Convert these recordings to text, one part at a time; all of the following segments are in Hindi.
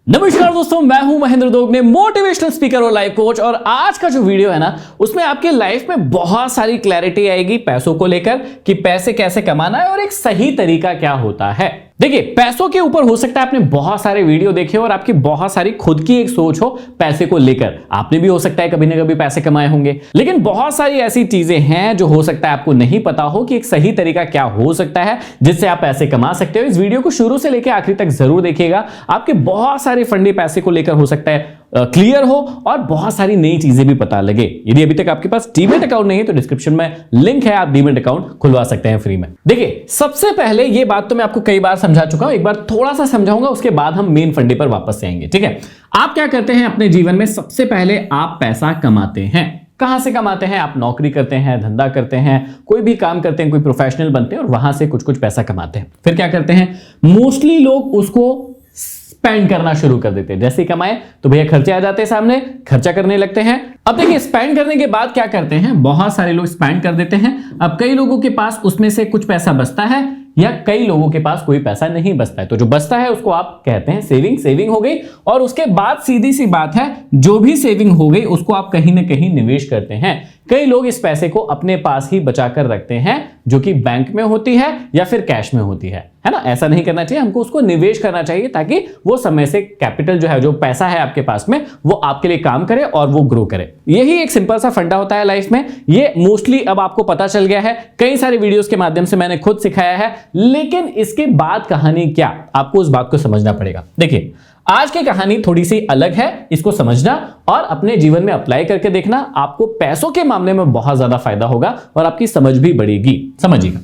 नमस्कार दोस्तों, मैं हूं महेंद्र दोगने, मोटिवेशनल स्पीकर और लाइफ कोच। और आज का जो वीडियो है ना, उसमें आपके लाइफ में बहुत सारी क्लैरिटी आएगी पैसों को लेकर कि पैसे कैसे कमाना है और एक सही तरीका क्या होता है। देखिए, पैसों के ऊपर हो सकता है आपने बहुत सारे वीडियो देखे और आपकी बहुत सारी खुद की एक सोच हो पैसे को लेकर। आपने भी हो सकता है कभी ना कभी पैसे कमाए होंगे, लेकिन बहुत सारी ऐसी चीजें हैं जो हो सकता है आपको नहीं पता हो कि एक सही तरीका क्या हो सकता है जिससे आप पैसे कमा सकते हो। इस वीडियो को शुरू से लेकर आखिरी तक जरूर देखिएगा। आपके बहुत सारे फंडे पैसे को लेकर हो सकता है क्लियर हो और बहुत सारी नई चीजें भी पता लगे। यदि अभी तक आपके पास डीमैट अकाउंट नहीं है तो डिस्क्रिप्शन में लिंक है, आप डीमैट अकाउंट खुलवा सकते हैं फ्री में। देखिए, सबसे पहले ये बात तो मैं आपको कई बार समझा चुका हूं, एक बार थोड़ा सा समझाऊंगा, उसके बाद हम मेन फंडे पर वापस से आएंगे। ठीक है, आप क्या करते हैं अपने जीवन में? सबसे पहले आप पैसा कमाते हैं। कहां से कमाते हैं? आप नौकरी करते हैं, धंधा करते हैं, कोई भी काम करते हैं, कोई प्रोफेशनल बनते हैं और वहां से कुछ कुछ पैसा कमाते हैं। फिर क्या करते हैं? मोस्टली लोग उसको स्पेंड करना शुरू कर देते हैं। जैसे ही कमाए तो भैया खर्चे आ जाते हैं सामने, खर्चा करने लगते हैं। अब देखिए, स्पेंड करने के बाद क्या करते हैं? बहुत सारे लोग स्पेंड कर देते हैं। अब कई लोगों के पास उसमें से कुछ पैसा बचता है या कई लोगों के पास कोई पैसा नहीं बचता है। तो जो बचता है उसको आप कहते हैं सेविंग हो गई। और उसके बाद सीधी सी बात है, जो भी सेविंग हो गई उसको आप कहीं ना कहीं निवेश करते हैं। कई लोग इस पैसे को अपने पास ही बचा कर रखते हैं, जो कि बैंक में होती है या फिर कैश में होती है ना। ऐसा नहीं करना चाहिए, हमको उसको निवेश करना चाहिए ताकि वो समय से कैपिटल जो है, जो पैसा है आपके पास में, वो आपके लिए काम करे और वो ग्रो करे। यही एक सिंपल सा फंडा होता है लाइफ में। ये मोस्टली अब आपको पता चल गया है, कई सारे वीडियोस के माध्यम से मैंने खुद सिखाया है। लेकिन इसके बाद कहानी क्या, आपको उस बात को समझना पड़ेगा। देखिए, आज की कहानी थोड़ी सी अलग है, इसको समझना और अपने जीवन में अप्लाई करके देखना। आपको पैसों के मामले में बहुत ज्यादा फायदा होगा और आपकी समझ भी बढ़ेगी। समझिएगा,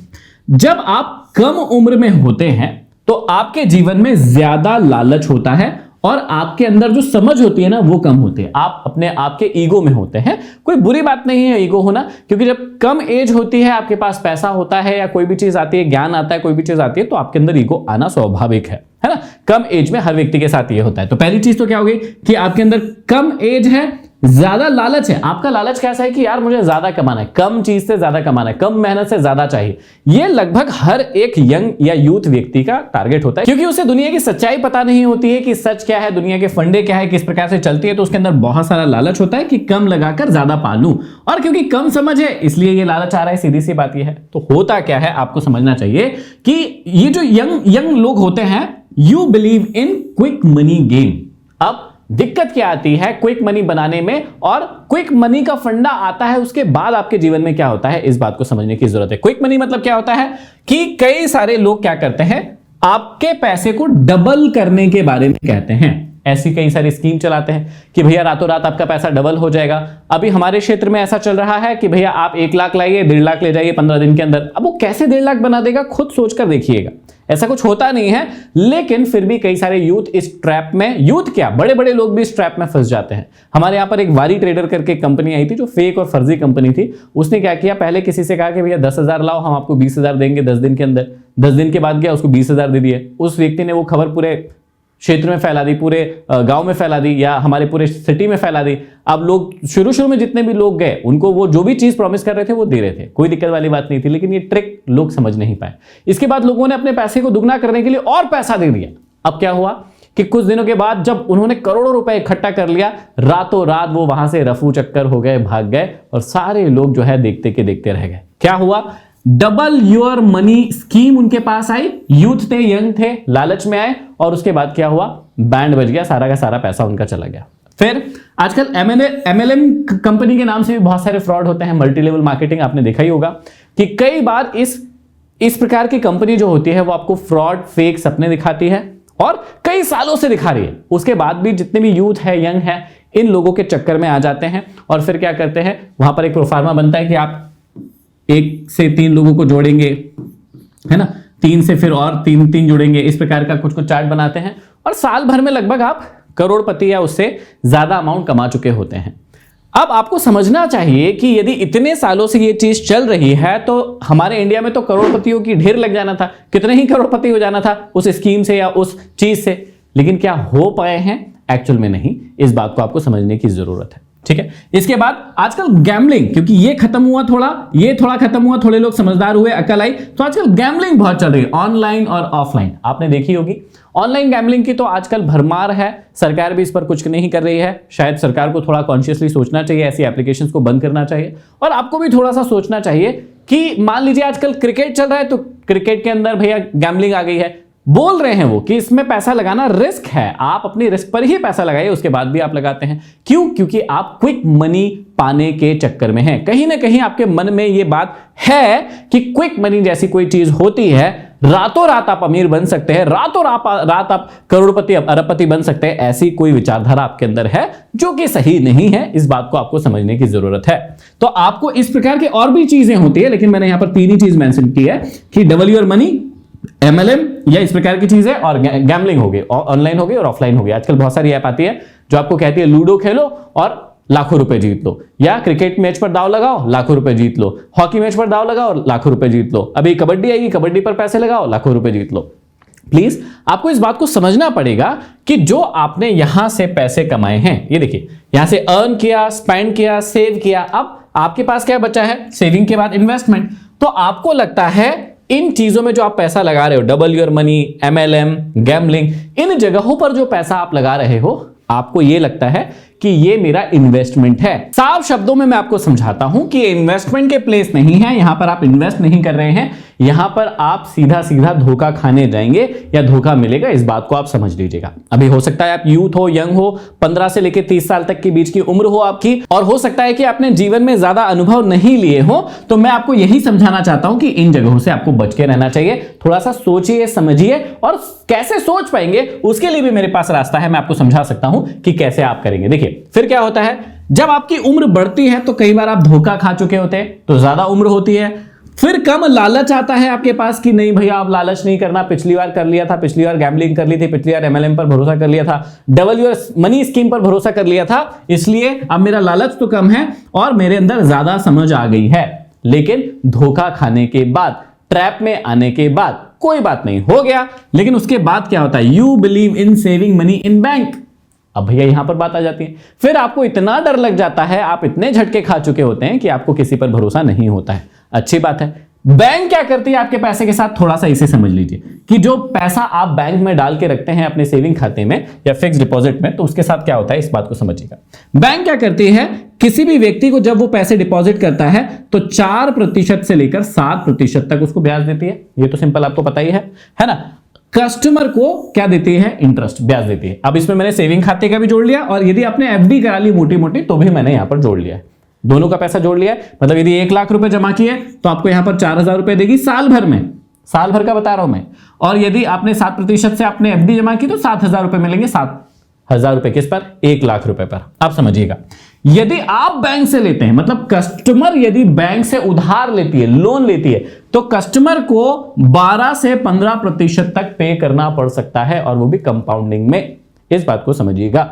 जब आप कम उम्र में होते हैं तो आपके जीवन में ज्यादा लालच होता है और आपके अंदर जो समझ होती है ना, वो कम होती है। आप अपने आपके ईगो में होते हैं। कोई बुरी बात नहीं है ईगो होना, क्योंकि जब कम एज होती है, आपके पास पैसा होता है या कोई भी चीज आती है, ज्ञान आता है, कोई भी चीज आती है, तो आपके अंदर ईगो आना स्वाभाविक है ना। कम एज में हर व्यक्ति के साथ ये होता है। तो पहली चीज तो क्या होगी कि आपके अंदर कम एज है, ज्यादा लालच है। आपका लालच कैसा है कि यार मुझे ज्यादा कमाना है, कम चीज से ज्यादा कमाना है, कम मेहनत से ज्यादा चाहिए। ये लगभग हर एक यंग या यूथ व्यक्ति का टारगेट होता है, क्योंकि उसे दुनिया की सच्चाई पता नहीं होती है कि सच क्या है, दुनिया के फंडे क्या है, किस प्रकार से चलती है। तो उसके अंदर बहुत सारा लालच होता है कि कम लगाकर ज्यादा पालूं। और क्योंकि कम समझ है इसलिए ये लालच आ रहा है, सीधी सी बात ये है। तो होता क्या है आपको समझना चाहिए कि ये जो यंग लोग होते हैं, you believe in quick money game. अब दिक्कत क्या आती है क्विक मनी बनाने में, और क्विक मनी का फंडा आता है उसके बाद आपके जीवन में क्या होता है, इस बात को समझने की जरूरत है। क्विक मनी मतलब क्या होता है कि कई सारे लोग क्या करते हैं, आपके पैसे को डबल करने के बारे में कहते हैं। ऐसी कई सारी स्कीम चलाते हैं कि भैया रातों रात आपका पैसा डबल हो जाएगा। अभी हमारे क्षेत्र में ऐसा चल रहा है कि भैया आप 1 लाख लाइए, 1.5 लाख ले जाइए 15 दिन के अंदर। अब वो कैसे 1.5 लाख बना देगा, खुद सोचकर देखिएगा। ऐसा कुछ होता नहीं है, लेकिन फिर भी कई सारे यूथ इस ट्रैप में, यूथ क्या बड़े बड़े लोग भी इस ट्रैप में फंस जाते हैं। हमारे यहाँ पर एक वारी ट्रेडर करके कंपनी आई थी जो फेक और फर्जी कंपनी थी। उसने क्या किया, पहले किसी से कहा कि भैया 10,000 लाओ, हम आपको 20,000 देंगे 10 दिन के अंदर। 10 दिन के बाद गया, उसको 20,000 दे दिए। उस व्यक्ति ने वो खबर पूरे क्षेत्र में फैला दी, पूरे गांव में फैला दी, या हमारे पूरे सिटी में फैला दी। अब लोग शुरू में जितने भी लोग गए, उनको वो जो भी चीज प्रॉमिस कर रहे थे वो दे रहे थे, कोई दिक्कत वाली बात नहीं थी। लेकिन ये ट्रिक लोग समझ नहीं पाए। इसके बाद लोगों ने अपने पैसे को दुगना करने के लिए और पैसा दे दिया। अब क्या हुआ कि कुछ दिनों के बाद जब उन्होंने करोड़ों रुपए इकट्ठा कर लिया, रातों रात वो वहां से रफू चक्कर हो गए, भाग गए और सारे लोग जो है देखते के देखते रह गए। क्या हुआ? डबल योर मनी स्कीम उनके पास आई। यूथ थे, यंग थे, लालच में आए और उसके बाद क्या हुआ, बैंड बज गया, सारा का सारा पैसा उनका चला गया। फिर आजकल MLM कंपनी के नाम से भी बहुत सारे फ्रॉड होते हैं, मल्टी लेवल मार्केटिंग। आपने देखा ही होगा कि कई बार इस प्रकार की कंपनी जो होती है वो आपको फ्रॉड, फेक सपने दिखाती है और कई सालों से दिखा रही है। उसके बाद भी जितने भी यूथ है, यंग है, इन लोगों के चक्कर में आ जाते हैं और फिर क्या करते हैं, वहां पर एक प्रोफार्मा बनता है कि आप 1 से 3 लोगों को जोड़ेंगे, है ना, 3 से फिर और 3 जुड़ेंगे। इस प्रकार का कुछ चार्ट बनाते हैं और साल भर में लगभग आप करोड़पति या उससे ज्यादा अमाउंट कमा चुके होते हैं। अब आपको समझना चाहिए कि यदि इतने सालों से ये चीज चल रही है तो हमारे इंडिया में तो करोड़पतियों की ढेर लग जाना था, कितने ही करोड़पति हो जाना था उस स्कीम से या उस चीज से। लेकिन क्या हो पाए हैं? एक्चुअल में नहीं। इस बात को आपको समझने की जरूरत है। ठीक है, इसके बाद आजकल गैम्बलिंग, क्योंकि ये खत्म हुआ थोड़ा, ये थोड़ा खत्म हुआ, थोड़े लोग समझदार हुए, अकल आई, तो आजकल गैम्बलिंग बहुत चल रही है, ऑनलाइन और ऑफलाइन। आपने देखी होगी ऑनलाइन गैम्बलिंग की तो आजकल भरमार है, सरकार भी इस पर कुछ नहीं कर रही है। शायद सरकार को थोड़ा कॉन्शियसली सोचना चाहिए, ऐसी एप्लीकेशंस को बंद करना चाहिए। और आपको भी थोड़ा सा सोचना चाहिए कि मान लीजिए आजकल क्रिकेट चल रहा है, तो क्रिकेट के अंदर भैया गैम्बलिंग आ गई है, बोल रहे हैं वो कि इसमें पैसा लगाना रिस्क है, आप अपनी रिस्क पर ही पैसा लगाइए, उसके बाद भी आप लगाते हैं। क्यों? क्योंकि आप क्विक मनी पाने के चक्कर में हैं। कहीं ना कहीं आपके मन में ये बात है कि क्विक मनी जैसी कोई चीज होती है, रातों रात आप अमीर बन सकते हैं, रातों रात आप करोड़पति अरबपति बन सकते हैं। ऐसी कोई विचारधारा आपके अंदर है जो कि सही नहीं है। इस बात को आपको समझने की जरूरत है। तो आपको इस प्रकार की और भी चीजें होती है, लेकिन मैंने यहां पर तीन ही चीज मेंशन की है कि डबल योर मनी, MLM या इस प्रकार की चीज है, और गैम्बलिंग हो गई, ऑनलाइन हो गई और ऑफलाइन हो गई। आजकल बहुत सारी ऐप आती है जो आपको कहती है लूडो खेलो और लाखों रुपए जीत लो, या क्रिकेट मैच पर दाव लगाओ लाखों रुपए जीत लो, हॉकी मैच पर दाव लगाओ लाखों रुपए जीत लो, अभी कबड्डी आएगी कबड्डी पर पैसे लगाओ लाखों रुपए जीत लो। प्लीज आपको इस बात को समझना पड़ेगा कि जो आपने यहां से पैसे कमाए हैं, ये देखिए यहां से अर्न किया, स्पेंड किया, सेव किया, अब आपके पास क्या बचा है? सेविंग के बाद इन्वेस्टमेंट। तो आपको लगता है इन चीजों में जो आप पैसा लगा रहे हो, double your money, MLM, gambling, इन जगहों पर जो पैसा आप लगा रहे हो, आपको यह लगता है कि ये मेरा इन्वेस्टमेंट है। साफ शब्दों में मैं आपको समझाता हूं कि इन्वेस्टमेंट के प्लेस नहीं है, यहां पर आप इन्वेस्ट नहीं कर रहे हैं, यहां पर आप सीधा सीधा धोखा खाने जाएंगे या धोखा मिलेगा। इस बात को आप समझ लीजिएगा। अभी हो सकता है आप यूथ हो, यंग हो, 15 से लेकर 30 साल तक के बीच की उम्र हो आपकी, और हो सकता है कि आपने जीवन में ज्यादा अनुभव नहीं लिए हो। तो मैं आपको यही समझाना चाहता हूं कि इन जगहों से आपको बच के रहना चाहिए। थोड़ा सा सोचिए, समझिए, और कैसे सोच पाएंगे उसके लिए भी मेरे पास रास्ता है, मैं आपको समझा सकता हूं कि कैसे आप करेंगे। देखिए फिर क्या होता है, जब आपकी उम्र बढ़ती है तो कई बार आप धोखा खा चुके होते हैं, तो ज्यादा उम्र होती है, फिर कम लालच आता है आपके पास कि नहीं भैया आप लालच नहीं करना, पिछली बार कर लिया था, पिछली बार गैम्बलिंग कर ली थी, पिछली बार MLM पर भरोसा कर लिया था, डबल योर मनी स्कीम पर भरोसा कर लिया था, इसलिए अब मेरा लालच तो कम है और मेरे अंदर ज्यादा समझ आ गई है। लेकिन धोखा खाने के बाद, ट्रैप में आने के बाद कोई बात नहीं, हो गया। लेकिन उसके बाद क्या होता है? You believe in saving money in bank. अब भैया यहां पर बात आ जाती है, फिर आपको इतना डर लग जाता है, आप इतने झटके खा चुके होते हैं कि आपको किसी पर भरोसा नहीं होता है। अच्छी बात है। बैंक क्या करती है आपके पैसे के साथ? थोड़ा सा इसे समझ लीजिए कि जो पैसा आप बैंक में डाल के रखते हैं अपने सेविंग खाते में या फिक्स डिपॉजिट में, तो उसके साथ क्या होता है इस बात को समझिएगा। बैंक क्या करती है, किसी भी व्यक्ति को जब वो पैसे डिपॉजिट करता है तो 4% से लेकर 7% तक उसको ब्याज देती है। ये तो सिंपल आपको पता ही है ना। कस्टमर को क्या देती है? इंटरेस्ट, ब्याज देती है। अब इसमें मैंने सेविंग खाते का भी जोड़ लिया, और यदि आपने FD करा ली मोटी मोटी तो भी मैंने यहां पर जोड़ लिया है, दोनों का पैसा जोड़ लिया है। मतलब यदि 1 लाख रुपए जमा किए तो आपको यहां पर 4,000 रुपए देगी साल भर में, साल भर का बता रहा हूं मैं। और यदि आपने 7% से आपने FD जमा की तो 7,000 रुपए मिलेंगे, 7,000 रुपए किस पर? 1 लाख रुपए पर। आप समझिएगा, यदि आप बैंक से लेते हैं, मतलब कस्टमर यदि बैंक से उधार लेती है, लोन लेती है, तो कस्टमर को 12 से 15% तक पे करना पड़ सकता है, और वो भी कंपाउंडिंग में। इस बात को समझिएगा।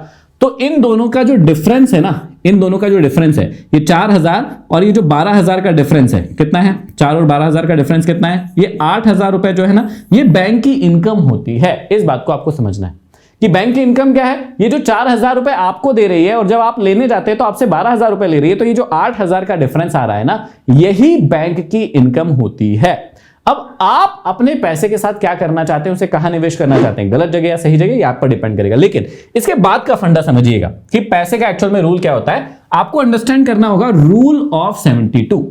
तो इन दोनों का जो डिफरेंस है ना, इन दोनों का जो डिफरेंस है, ये 4,000 और ये जो 12,000 का डिफरेंस है, कितना है? 4 और 12,000 का डिफरेंस कितना है? ये 8,000 रुपए जो है ना, ये बैंक की इनकम होती है। इस बात को आपको समझना है कि बैंक की इनकम क्या है। ये जो 4,000 रुपए आपको दे रही है और जब आप लेने जाते हैं तो आपसे 12,000 रुपए ले रही है, तो ये जो 8,000 का डिफरेंस आ रहा है ना, यही बैंक की इनकम होती है। अब आप अपने पैसे के साथ क्या करना चाहते हैं, उसे कहां निवेश करना चाहते हैं, गलत जगह या सही जगह, ये आप पर डिपेंड करेगा। लेकिन इसके बाद का फंडा समझिएगा कि पैसे का एक्चुअल में रूल क्या होता है। आपको अंडरस्टैंड करना होगा रूल ऑफ 72।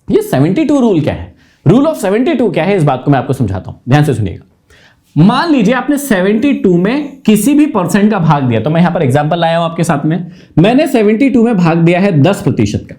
ये 72 रूल क्या है? रूल ऑफ 72 क्या है, इस बात को मैं आपको समझाता हूं, ध्यान से सुनिएगा। मान लीजिए आपने 72 में किसी भी परसेंट का भाग दिया, तो मैं यहां पर एग्जांपल लाया हूं आपके साथ में। मैंने 72 में भाग दिया है 10% का,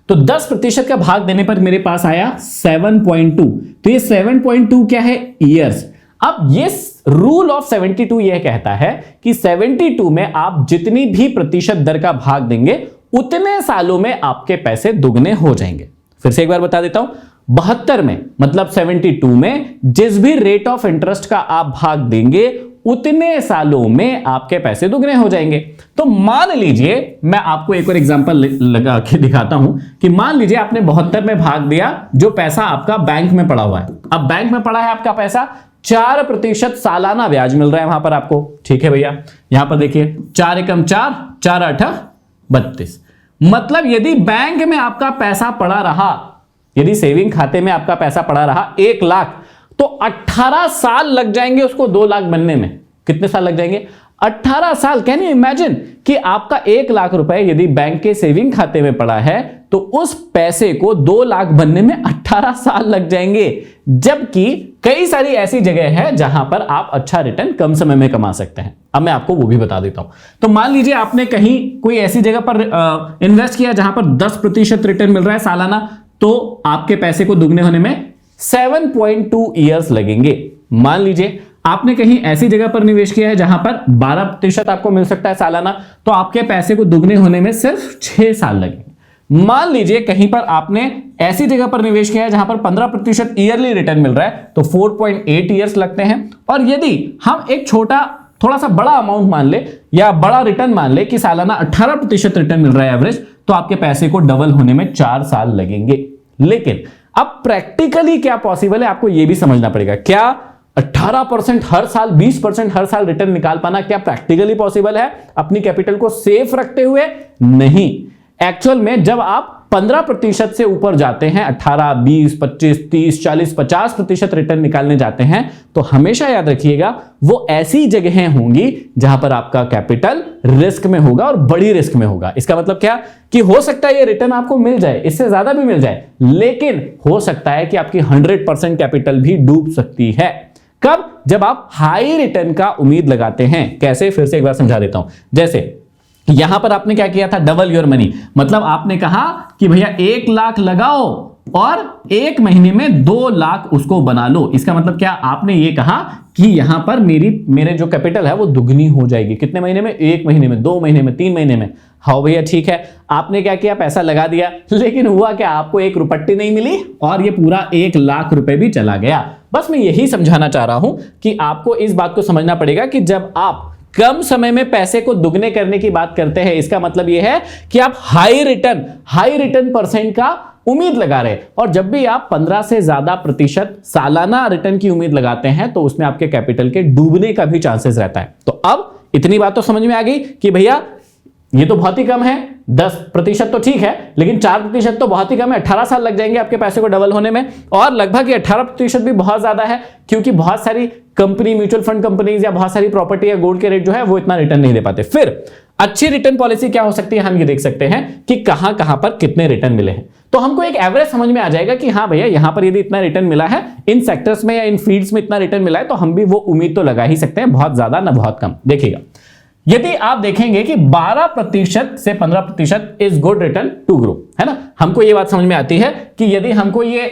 तो 10% का भाग देने पर मेरे पास आया 7.2। तो ये 7.2 क्या है? ईयर्स। अब ये रूल ऑफ 72 यह कहता है कि 72 में आप जितनी भी प्रतिशत दर का भाग देंगे उतने सालों में आपके पैसे दुगने हो जाएंगे। फिर से एक बार बता देता हूं, 72 में मतलब 72 में जिस भी रेट ऑफ इंटरेस्ट का आप भाग देंगे उतने सालों में आपके पैसे दुगने हो जाएंगे। तो मान लीजिए, मैं आपको एक और एग्जांपल लगा के दिखाता हूं कि मान लीजिए आपने 72 में भाग दिया, जो पैसा आपका बैंक में पड़ा हुआ है। अब बैंक में पड़ा है आपका पैसा, 4% सालाना ब्याज मिल रहा है वहां पर आपको। ठीक है भैया, यहां पर देखिए 4 एकम 4, 4 8 32। मतलब यदि बैंक में आपका पैसा पड़ा रहा, यदि सेविंग खाते में आपका पैसा पड़ा रहा 1 लाख, तो 18 साल लग जाएंगे उसको 2 लाख बनने में। कितने साल लग जाएंगे? 18 साल। कैन यू इमेजिन कि आपका 1 लाख रुपए यदि बैंक के सेविंग खाते में पड़ा है तो उस पैसे को 2 लाख बनने में 18 साल लग जाएंगे, जबकि कई सारी ऐसी जगह है जहां पर आप अच्छा रिटर्न कम समय में कमा सकते हैं। अब मैं आपको वो भी बता देता हूं। तो मान लीजिए आपने कहीं कोई ऐसी जगह पर इन्वेस्ट किया जहां पर 10% रिटर्न मिल रहा है सालाना, तो आपके पैसे को दुगने होने में 7.2 ईयर्स लगेंगे। मान लीजिए आपने कहीं ऐसी जगह पर निवेश किया है जहां पर 12% आपको मिल सकता है सालाना, तो आपके पैसे को दुगने होने में सिर्फ 6 साल लगेंगे। मान लीजिए कहीं पर आपने ऐसी जगह पर निवेश किया है जहां पर 15% ईयरली रिटर्न मिल रहा है, तो 4.8 ईयर्स लगते हैं। और यदि हम एक छोटा थोड़ा सा बड़ा अमाउंट मान ले या बड़ा रिटर्न मान ले कि सालाना 18% रिटर्न मिल रहा है एवरेज, तो आपके पैसे को डबल होने में 4 साल लगेंगे। लेकिन अब प्रैक्टिकली क्या पॉसिबल है, आपको यह भी समझना पड़ेगा। क्या 18% हर साल, 20% हर साल रिटर्न निकाल पाना क्या प्रैक्टिकली पॉसिबल है अपनी कैपिटल को सेफ रखते हुए? नहीं। एक्चुअल में जब आप 15% से ऊपर जाते हैं, 18, 20, 25, 30, 40, 50% रिटर्न निकालने जाते हैं, तो हमेशा याद रखिएगा वो ऐसी जगहें होंगी जहां पर आपका कैपिटल रिस्क में होगा और बड़ी रिस्क में होगा। इसका मतलब क्या कि हो सकता है ये रिटर्न आपको मिल जाए, इससे ज्यादा भी मिल जाए, लेकिन हो सकता है कि आपकी 100% कैपिटल भी डूब सकती है। कब? जब आप हाई रिटर्न का उम्मीद लगाते हैं। कैसे? फिर से एक बार समझा देता हूं। जैसे यहां पर आपने क्या किया था? Double your money. मतलब आपने कहा कि भैया 1 लाख लगाओ और 1 महीने में 2 लाख उसको बना लो। इसका मतलब क्या? आपने ये कहा कि यहां पर मेरे जो कैपिटल है वो दुगनी हो जाएगी। कितने महीने में? 1 महीने में, 2 महीने में, 3 महीने में। हाँ भैया ठीक है, आपने क्या किया? पैसा लगा दिया, लेकिन हुआ क्या? आपको 1 रुपट्टी नहीं मिली और ये पूरा 1 लाख रुपए भी चला गया। बस मैं यही समझाना चाह रहा हूं कि आपको इस बात को समझना पड़ेगा कि जब आप कम समय में पैसे को दुगने करने की बात करते हैं, इसका मतलब यह है कि आप हाई रिटर्न परसेंट का उम्मीद लगा रहे हैं। और जब भी आप 15 से ज्यादा प्रतिशत सालाना रिटर्न की उम्मीद लगाते हैं, तो उसमें आपके कैपिटल के डूबने का भी चांसेस रहता है। तो अब इतनी बात तो समझ में आ गई कि भैया ये तो बहुत ही कम है, 10% तो ठीक है, लेकिन 4% तो बहुत ही कम है। 18 साल लग जाएंगे आपके पैसे को डबल होने में, और लगभग 18% भी बहुत ज्यादा है, क्योंकि बहुत सारी कंपनी, म्यूचुअल फंड कंपनीज या बहुत सारी प्रॉपर्टी या गोल्ड के रेट जो है वो इतना रिटर्न नहीं दे पाते। फिर अच्छी रिटर्न पॉलिसी क्या हो सकती है, हम ये देख सकते हैं कि कहां कहां पर कितने रिटर्न मिले हैं। तो हमको एक एवरेज समझ में आ जाएगा कि हाँ भैया यहां पर यदि इतना रिटर्न मिला है, इन सेक्टर्स में या इन फील्ड्स में इतना रिटर्न मिला है, तो हम भी वो उम्मीद तो लगा ही सकते हैं, बहुत ज्यादा ना बहुत कम। देखिएगा, यदि आप देखेंगे कि 12% से 15% is good return to grow, है ना। हमको ये बात समझ में आती है कि यदि हमको ये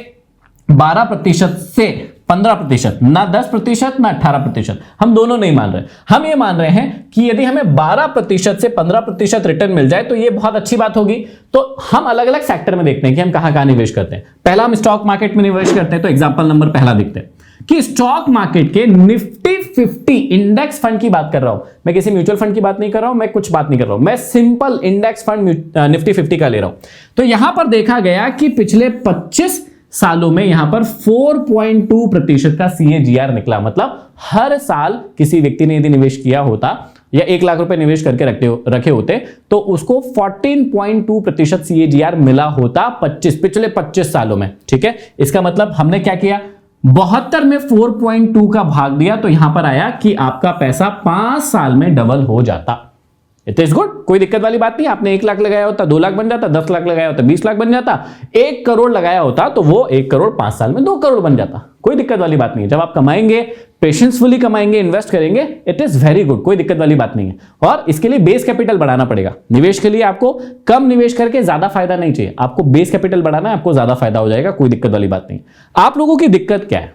12% से 15%, ना 10% ना 18%, हम दोनों नहीं मान रहे। हम ये मान रहे हैं कि यदि हमें 12% से 15% रिटर्न मिल जाए तो ये बहुत अच्छी बात होगी। तो हम अलग अलग सेक्टर में देखते हैं कि हम कहां कहां निवेश करते हैं। पहला हम स्टॉक मार्केट में निवेश करते हैं, तो एग्जांपल नंबर पहला देखते हैं कि स्टॉक मार्केट के निफ्टी 50 इंडेक्स फंड की बात कर रहा हूं मैं, किसी म्यूचुअल फंड की बात नहीं कर रहा हूं, मैं कुछ बात नहीं कर रहा हूं, मैं सिंपल इंडेक्स फंड निफ्टी 50 का ले रहा हूं। तो यहां पर देखा गया कि पिछले 25 सालों में यहां पर 4.2% का CAGR निकला। मतलब हर साल किसी व्यक्ति ने यदि निवेश किया होता या 1 लाख रुपए निवेश करके रखे होते तो उसको 14.2% CAGR मिला होता पिछले 25 सालों में। ठीक है, इसका मतलब हमने क्या किया, 72 में 4.2 का भाग दिया, तो यहां पर आया कि आपका पैसा 5 साल में डबल हो जाता। इट इज गुड, कोई दिक्कत वाली बात नहीं। आपने 1 लाख लगाया होता 2 लाख बन जाता, 10 लाख लगाया होता 20 लाख बन जाता, 1 करोड़ लगाया होता तो वो 1 करोड़ 5 साल में 2 करोड़ बन जाता। कोई दिक्कत वाली बात नहीं है। जब आप कमाएंगे, पेशेंसफुली कमाएंगे, इन्वेस्ट करेंगे, इट इज वेरी गुड, कोई दिक्कत वाली बात नहीं है। और इसके लिए बेस कैपिटल बढ़ाना पड़ेगा। निवेश के लिए आपको कम निवेश करके ज्यादा फायदा नहीं चाहिए, आपको बेस कैपिटल बढ़ाना है, आपको ज्यादा फायदा हो जाएगा, कोई दिक्कत वाली बात नहीं। आप लोगों की दिक्कत क्या है,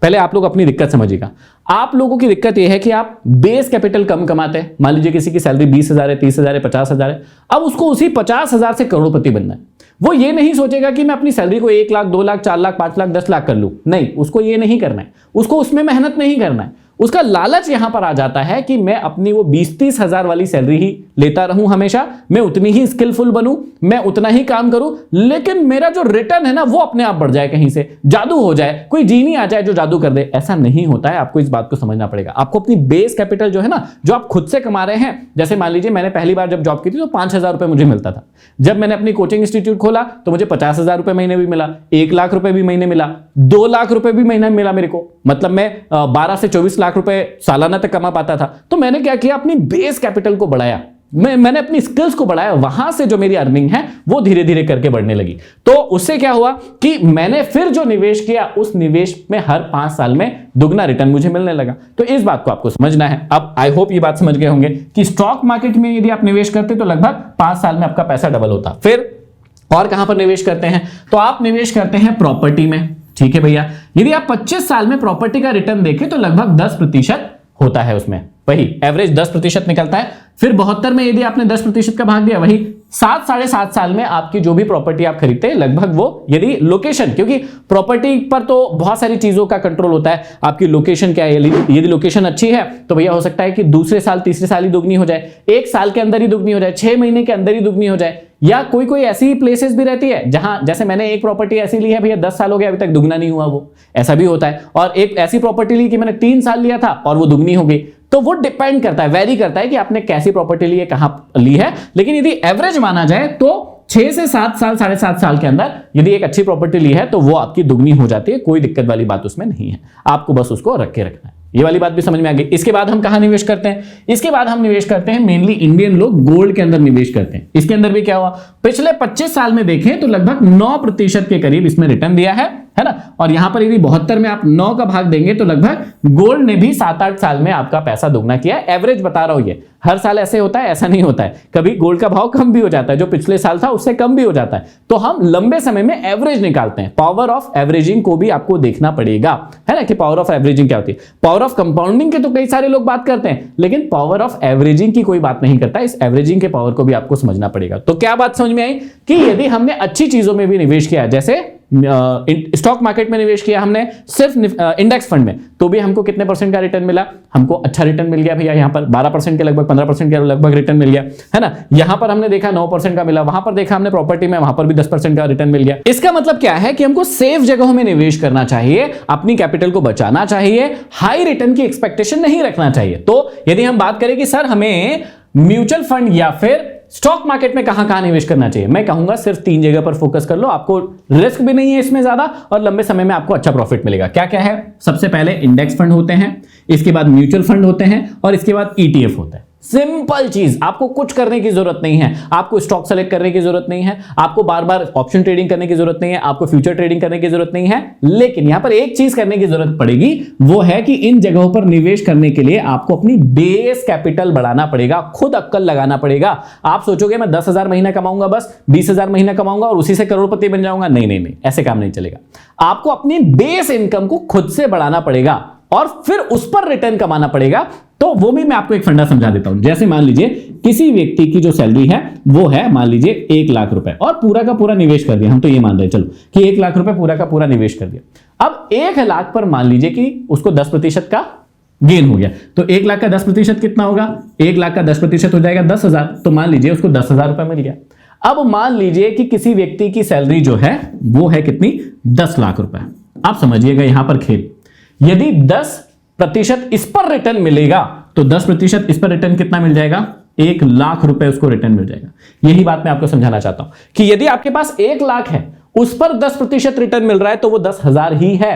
पहले आप लोग अपनी दिक्कत समझिएगा। आप लोगों की दिक्कत यह है कि आप बेस कैपिटल कम कमाते हैं। मान लीजिए किसी की सैलरी 20,000 है, 30,000 है, 50,000 है, अब उसको उसी 50,000 से करोड़पति बनना है। वो ये नहीं सोचेगा कि मैं अपनी सैलरी को 1 लाख, 2 लाख, 4 लाख, 5 लाख, 10 लाख कर लूं। नहीं, उसको ये नहीं करना है, उसको उसमें मेहनत नहीं करना है। उसका लालच यहां पर आ जाता है कि मैं अपनी वो 20-30 हजार वाली सैलरी ही लेता रहूं हमेशा, मैं उतनी ही स्किलफुल बनूं, मैं उतना ही काम करूं, लेकिन मेरा जो रिटर्न है ना वो अपने आप बढ़ जाए, कहीं से जादू हो जाए, कोई जीनी आ जाए जो जादू कर दे। ऐसा नहीं होता है, आपको इस बात को समझना पड़ेगा। आपको अपनी बेस कैपिटल जो है ना, जो आप खुद से कमा रहे हैं, जैसे मान लीजिए मैंने पहली बार जब जॉब की थी तो 5,000 रुपए मुझे मिलता था। जब मैंने अपनी कोचिंग इंस्टीट्यूट खोला तो मुझे 50,000 रुपए महीने भी मिला, 1 लाख रुपए भी महीने मिला, 2 लाख रुपए भी महीने मिला मेरे को। मतलब मैं 12 से 24 लाख रुपए सालाना तक कमा पाता था। तो मैंने क्या किया, अपनी बेस कैपिटल को बढ़ाया, मैंने अपनी स्किल्स को बढ़ाया, वहां से जो मेरी अर्निंग है वो धीरे धीरे करके बढ़ने लगी। तो उससे क्या हुआ कि मैंने फिर जो निवेश किया उस निवेश में हर 5 साल में दुगना रिटर्न मुझे मिलने लगा। तो इस बात को आपको समझना है। अब आई होप ये बात समझ गए होंगे कि स्टॉक मार्केट में यदि आप निवेश करते तो लगभग 5 साल में आपका पैसा डबल होता। फिर और कहां पर निवेश करते हैं, तो आप निवेश करते हैं प्रॉपर्टी में। ठीक है भैया, यदि आप 25 साल में प्रॉपर्टी का रिटर्न देखें तो लगभग 10% होता है, उसमें वही एवरेज 10% निकलता है। फिर 72 में यदि आपने 10% का भाग दिया, वही 7 साढ़े 7 साल में आपकी जो भी प्रॉपर्टी आप खरीदते हैं लगभग वो, यदि लोकेशन, क्योंकि प्रॉपर्टी पर तो बहुत सारी चीजों का कंट्रोल होता है, आपकी लोकेशन क्या है, यदि लोकेशन अच्छी है तो भैया हो सकता है कि दूसरे साल तीसरे साल ही दुगनी हो जाए, 1 साल के अंदर ही दुगनी हो जाए, 6 महीने के अंदर ही दुगनी हो जाए, या कोई कोई ऐसी प्लेसेस भी रहती है जहां, जैसे मैंने एक प्रॉपर्टी ऐसी ली है भैया 10 साल हो गया अभी तक दुगना नहीं हुआ, वो ऐसा भी होता है। और एक ऐसी प्रॉपर्टी ली कि मैंने 3 साल लिया था और वो दुगनी हो गई। तो वो डिपेंड करता है, वेरी करता है कि आपने कैसी प्रॉपर्टी ली है, कहां ली है। लेकिन यदि एवरेज माना जाए तो 6 से 7 साल, साढ़े 7 साल के अंदर यदि एक अच्छी प्रॉपर्टी ली है तो वो आपकी दुगनी हो जाती है। कोई दिक्कत वाली बात उसमें नहीं है, आपको बस उसको रख के रखना है। ये वाली बात भी समझ में आ गई। इसके बाद हम कहां निवेश करते हैं, इसके बाद हम निवेश करते हैं, मेनली इंडियन लोग गोल्ड के अंदर निवेश करते हैं। इसके अंदर भी क्या हुआ, पिछले 25 साल में देखें तो लगभग 9% के करीब इसमें रिटर्न दिया है ना। और यहां पर यदि 72 में आप 9 का भाग देंगे तो लगभग गोल्ड ने भी 7-8 साल में आपका पैसा दोगुना किया है। एवरेज बता रहा हूं, ये हर साल ऐसे होता है ऐसा नहीं होता है, कभी गोल्ड का भाव कम भी हो जाता है, जो पिछले साल था उससे कम भी हो जाता है। तो हम लंबे समय में एवरेज निकालते हैं। पावर ऑफ एवरेजिंग को भी आपको देखना पड़ेगा, है ना, कि पावर ऑफ एवरेजिंग क्या होती है। पावर ऑफ कंपाउंडिंग के तो कई सारे लोग बात करते हैं, लेकिन पावर ऑफ एवरेजिंग की कोई बात नहीं करता। इस एवरेजिंग के पावर को भी आपको समझना पड़ेगा। तो क्या बात समझ में आई कि यदि हमने अच्छी चीजों में भी निवेश किया, जैसे स्टॉक मार्केट में निवेश किया हमने सिर्फ इंडेक्स फंड में, तो भी हमको कितने % का रिटर्न मिला, हमको अच्छा रिटर्न मिल गया भैया। यहां पर 12% के लगभग, 15% के लगभग रिटर्न मिल गया, है ना। यहां पर हमने देखा 9% का मिला, वहां पर देखा हमने प्रॉपर्टी में, वहां पर भी 10% का रिटर्न मिल गया। इसका मतलब क्या है कि हमको सेफ जगहों में निवेश करना चाहिए, अपनी कैपिटल को बचाना चाहिए, हाई रिटर्न की एक्सपेक्टेशन नहीं रखना चाहिए। तो यदि हम बात करें कि सर हमें म्यूचुअल फंड या फिर स्टॉक मार्केट में कहां निवेश करना चाहिए, मैं कहूंगा सिर्फ 3 जगह पर फोकस कर लो, आपको रिस्क भी नहीं है इसमें ज्यादा और लंबे समय में आपको अच्छा प्रॉफिट मिलेगा। क्या क्या है, सबसे पहले इंडेक्स फंड होते हैं, इसके बाद म्यूचुअल फंड होते हैं और इसके बाद ETF होता है। सिंपल चीज, आपको कुछ करने की जरूरत नहीं है, आपको स्टॉक सेलेक्ट करने की जरूरत नहीं है, आपको बार बार ऑप्शन ट्रेडिंग करने की जरूरत नहीं है, आपको फ्यूचर ट्रेडिंग करने की जरूरत नहीं है। लेकिन यहां पर एक चीज करने की जरूरत पड़ेगी, वो है कि इन जगहों पर निवेश करने के लिए आपको अपनी बेस कैपिटल बढ़ाना पड़ेगा, खुद अक्कल लगाना पड़ेगा। आप सोचोगे मैं 10,000 महीना कमाऊंगा, बस 20,000 महीना कमाऊंगा और उसी से करोड़पति बन जाऊंगा, नहीं नहीं नहीं, ऐसे काम नहीं चलेगा। आपको अपनी बेस इनकम को खुद से बढ़ाना पड़ेगा और फिर उस पर रिटर्न कमाना पड़ेगा। तो वो भी मैं आपको एक फंडा समझा देता हूं। जैसे मान लीजिए किसी व्यक्ति की जो सैलरी है वो है मान लीजिए 1 लाख रुपए और पूरा का पूरा निवेश कर दिया, हम तो ये मान रहे हैं चलो कि 1 लाख रुपए पूरा का पूरा निवेश कर दिया। अब 1 लाख पर मान लीजिए कि उसको 10% का गेन हो गया, तो 1 लाख का 10% कितना होगा, 1 लाख का 10% हो जाएगा 10,000, तो मान लीजिए उसको 10,000 रुपए मिल गया। अब मान लीजिए कि किसी व्यक्ति की सैलरी जो है वो है कितनी, 10 लाख रुपए। आप समझिएगा यहां पर खेल, यदि 10% इस पर रिटर्न मिलेगा तो 10% इस पर रिटर्न कितना मिल जाएगा, 1 लाख रुपए उसको रिटर्न मिल जाएगा। यही बात मैं आपको समझाना चाहता हूं कि यदि आपके पास 1 लाख है, उस पर 10% रिटर्न मिल रहा है तो वो 10,000 ही है,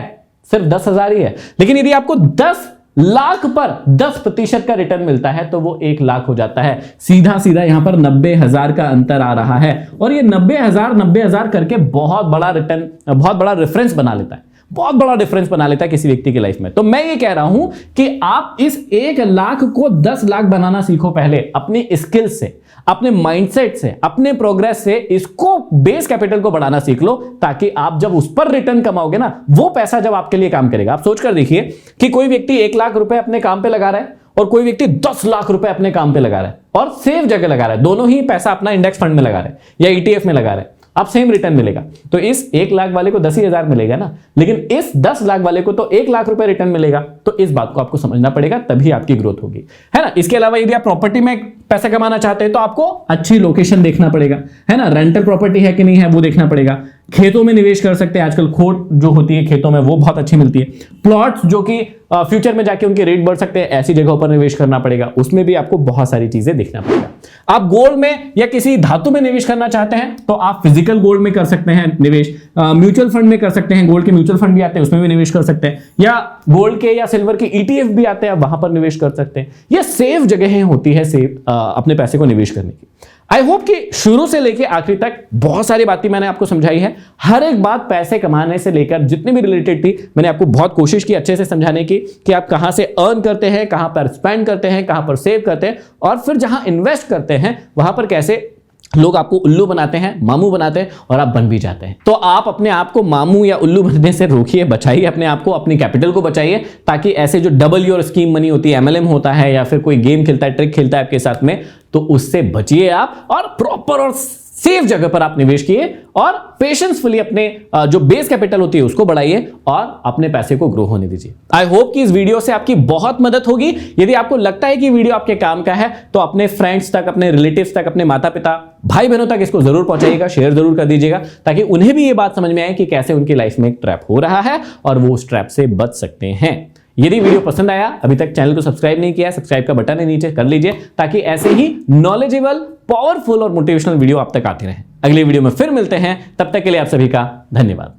सिर्फ 10,000 ही है। लेकिन यदि आपको 10 लाख पर 10% का रिटर्न मिलता है तो वो 1 लाख हो जाता है। सीधा सीधा यहां पर 90,000 का अंतर आ रहा है और ये 90,000 करके बहुत बड़ा रिटर्न, बहुत बड़ा रेफरेंस बना लेता है, बहुत बड़ा डिफरेंस बना लेता है किसी व्यक्ति की लाइफ में। तो मैं ये कह रहा हूं कि आप इस 1 लाख को 10 लाख बनाना सीखो पहले, अपनी स्किल से, अपने माइंडसेट से, अपने प्रोग्रेस से इसको, बेस कैपिटल को बढ़ाना सीख लो, ताकि आप जब उस पर रिटर्न कमाओगे ना, वो पैसा जब आपके लिए काम करेगा। आप सोचकर देखिए कि कोई व्यक्ति 1 लाख रुपए अपने काम पे लगा रहा है और कोई व्यक्ति 10 लाख रुपए अपने काम पे लगा रहा है और सेफ जगह लगा रहा है, दोनों ही पैसा अपना इंडेक्स फंड में लगा रहे हैं या ETF में लगा रहे हैं, अब सेम रिटर्न मिलेगा। तो इस 1 लाख वाले को 10,000 मिलेगा ना, लेकिन इस 10 लाख वाले को तो 1 लाख रुपए रिटर्न मिलेगा। तो इस बात को आपको समझना पड़ेगा, तभी आपकी ग्रोथ होगी, है ना। इसके अलावा यदि आप प्रॉपर्टी में पैसा कमाना चाहते हैं तो आपको अच्छी लोकेशन देखना पड़ेगा, है ना, रेंटल प्रॉपर्टी है कि नहीं है वो देखना पड़ेगा। खेतों में निवेश कर सकते हैं, आजकल खोट जो होती है खेतों में वो बहुत अच्छी मिलती है। प्लॉट्स जो कि फ्यूचर में जाके उनके रेट बढ़ सकते हैं, ऐसी जगहों पर निवेश करना पड़ेगा, उसमें भी आपको बहुत सारी चीजें देखना पड़ेगा। आप गोल्ड में या किसी धातु में निवेश करना चाहते हैं तो आप फिजिकल गोल्ड में कर सकते हैं निवेश, म्यूचुअल फंड में कर सकते हैं, गोल्ड के म्यूचुअल फंड भी आते हैं उसमें भी निवेश कर सकते हैं, या गोल्ड के या सिल्वर के ETF भी आते हैं, वहां पर निवेश कर सकते हैं। ये सेफ जगहें होती है अपने पैसे को निवेश करने की। आई होप कि शुरू से लेके आखिरी तक बहुत सारी बातें मैंने आपको समझाई है। हर एक बात पैसे कमाने से लेकर जितनी भी रिलेटेड थी मैंने आपको बहुत कोशिश की अच्छे से समझाने की कि आप कहां से अर्न करते हैं, कहां पर स्पेंड करते हैं, कहां पर सेव करते हैं, और फिर जहां इन्वेस्ट करते हैं वहां पर कैसे लोग आपको उल्लू बनाते हैं, मामू बनाते हैं, और आप बन भी जाते हैं। तो आप अपने आप को मामू या उल्लू बनने से रोकिए, बचाइए अपने आप को, अपनी कैपिटल को बचाइए, ताकि ऐसे जो डबल योर स्कीम मनी होती है, MLM होता है, या फिर कोई गेम खेलता है, ट्रिक खेलता है आपके साथ में, तो उससे बचिए आप, और प्रॉपर और सेफ जगह पर आप निवेश किए, और पेशेंसफुली अपने जो बेस कैपिटल होती है उसको बढ़ाइए, और अपने पैसे को ग्रो होने दीजिए। आई होप कि इस वीडियो से आपकी बहुत मदद होगी। यदि आपको लगता है कि वीडियो आपके काम का है तो अपने फ्रेंड्स तक, अपने रिलेटिव्स तक, अपने माता पिता, भाई बहनों तक इसको जरूर पहुंचाइएगा, शेयर जरूर कर दीजिएगा, ताकि उन्हें भी ये बात समझ में आए कि कैसे उनकी लाइफ में एक ट्रैप हो रहा है और वो उस ट्रैप से बच सकते हैं। यदि वीडियो पसंद आया, अभी तक चैनल को सब्सक्राइब नहीं किया, सब्सक्राइब का बटन है नीचे, कर लीजिए, ताकि ऐसे ही नॉलेजेबल, पावरफुल और मोटिवेशनल वीडियो आप तक आते रहें। अगले वीडियो में फिर मिलते हैं, तब तक के लिए आप सभी का धन्यवाद।